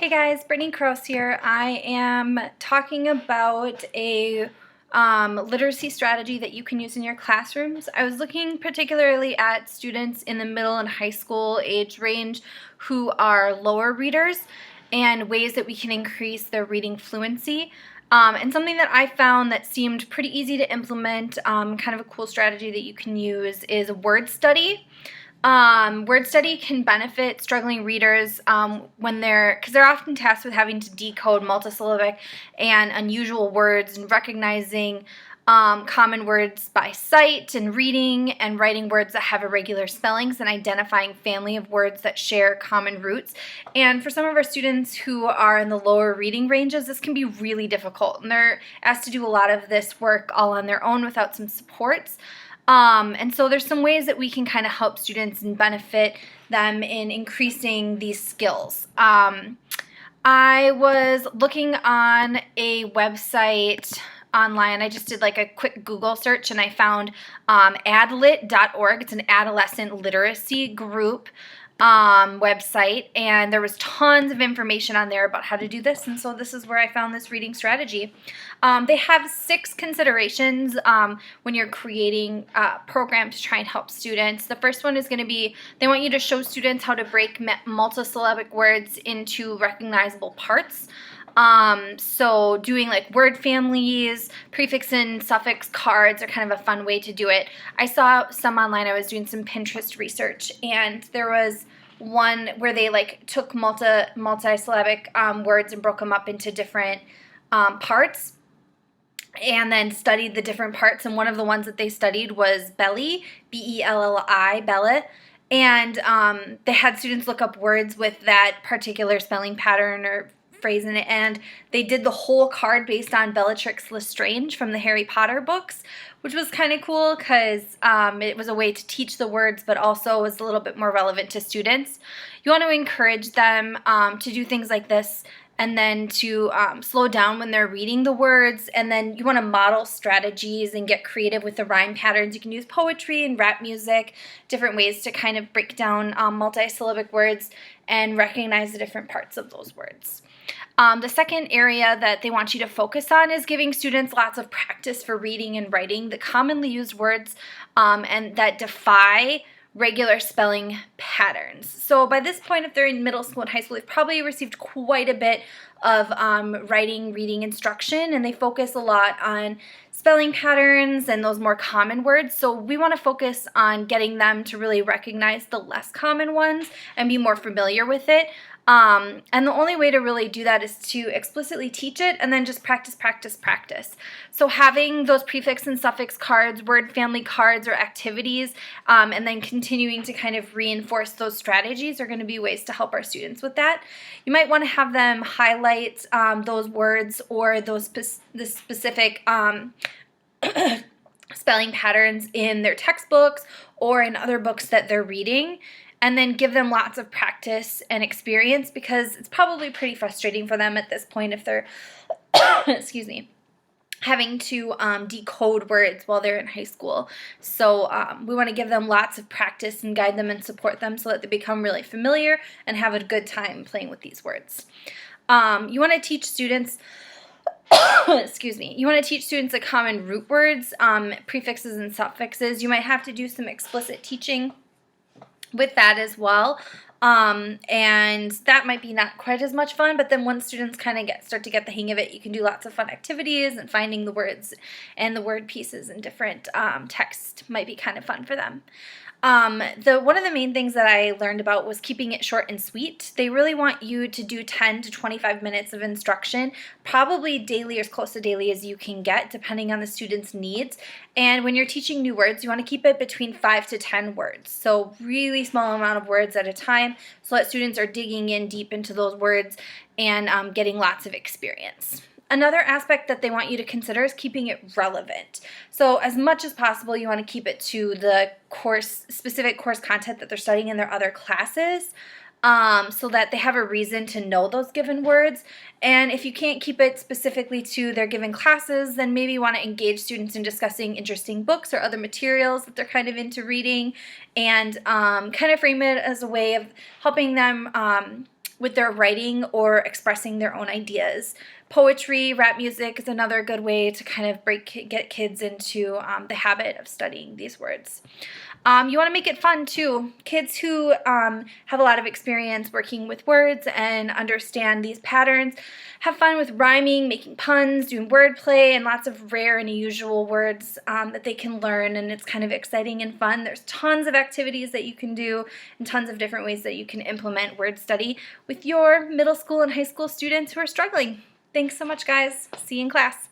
Hey guys, Brittany Kroos here. I am talking about a literacy strategy that you can use in your classrooms. I was looking particularly at students in the middle and high school age range who are lower readers and ways that we can increase their reading fluency. And something that I found that seemed pretty easy to implement, kind of a cool strategy that you can use, is word study. Word study can benefit struggling readers because they're often tasked with having to decode multisyllabic and unusual words and recognizing common words by sight and reading and writing words that have irregular spellings and identifying family of words that share common roots. And for some of our students who are in the lower reading ranges, this can be really difficult, and they're asked to do a lot of this work all on their own without some supports. And so there's some ways that we can kind of help students and benefit them in increasing these skills. I was looking on a website online. I just did like a quick Google search and I found adlit.org. It's an adolescent literacy group website, and there was tons of information on there about how to do this, and so this is where I found this reading strategy. They have 6 considerations when you're creating a program to try and help students. The first one is going to be they want you to show students how to break multisyllabic words into recognizable parts. So doing like word families, prefix and suffix cards are kind of a fun way to do it. I saw some online. I was doing some Pinterest research, and there was one where they like took multisyllabic words and broke them up into different parts and then studied the different parts. And one of the ones that they studied was belly, B-E-L-L-I, Bella. And they had students look up words with that particular spelling pattern or phrase in it, and they did the whole card based on Bellatrix Lestrange from the Harry Potter books, which was kind of cool because it was a way to teach the words, but also was a little bit more relevant to students. You want to encourage them to do things like this, and then to slow down when they're reading the words, and then you want to model strategies and get creative with the rhyme patterns. You can use poetry and rap music, different ways to kind of break down multisyllabic words and recognize the different parts of those words. The second area that they want you to focus on is giving students lots of practice for reading and writing the commonly used words and that defy regular spelling patterns. So by this point, if they're in middle school and high school, they've probably received quite a bit of writing, reading instruction, and they focus a lot on spelling patterns and those more common words. So we want to focus on getting them to really recognize the less common ones and be more familiar with it. And the only way to really do that is to explicitly teach it and then just practice, practice, practice. So having those prefix and suffix cards, word family cards, or activities, and then continuing to kind of reinforce those strategies are going to be ways to help our students with that. You might want to have them highlight those words or the specific spelling patterns in their textbooks or in other books that they're reading, and then give them lots of practice and experience, because it's probably pretty frustrating for them at this point if they're excuse me, having to decode words while they're in high school. So we want to give them lots of practice and guide them and support them so that they become really familiar and have a good time playing with these words. You want to teach students excuse me, you want to teach students the common root words, prefixes and suffixes. You might have to do some explicit teaching with that as well, and that might be not quite as much fun, but then once students kind of start to get the hang of it, you can do lots of fun activities, and finding the words and the word pieces in different text might be kind of fun for them. One of the main things that I learned about was keeping it short and sweet. They really want you to do 10 to 25 minutes of instruction, probably daily or as close to daily as you can get, depending on the student's needs. And when you're teaching new words, you want to keep it between 5 to 10 words. So really small amount of words at a time, so that students are digging in deep into those words and getting lots of experience. Another aspect that they want you to consider is keeping it relevant. So as much as possible, you want to keep it to the specific course content that they're studying in their other classes, so that they have a reason to know those given words. And if you can't keep it specifically to their given classes, then maybe you want to engage students in discussing interesting books or other materials that they're kind of into reading, and kind of frame it as a way of helping them with their writing or expressing their own ideas. Poetry, rap music is another good way to kind of get kids into the habit of studying these words. You want to make it fun too. Kids who have a lot of experience working with words and understand these patterns have fun with rhyming, making puns, doing wordplay, and lots of rare and unusual words that they can learn, and it's kind of exciting and fun. There's tons of activities that you can do and tons of different ways that you can implement word study with your middle school and high school students who are struggling. Thanks so much, guys. See you in class.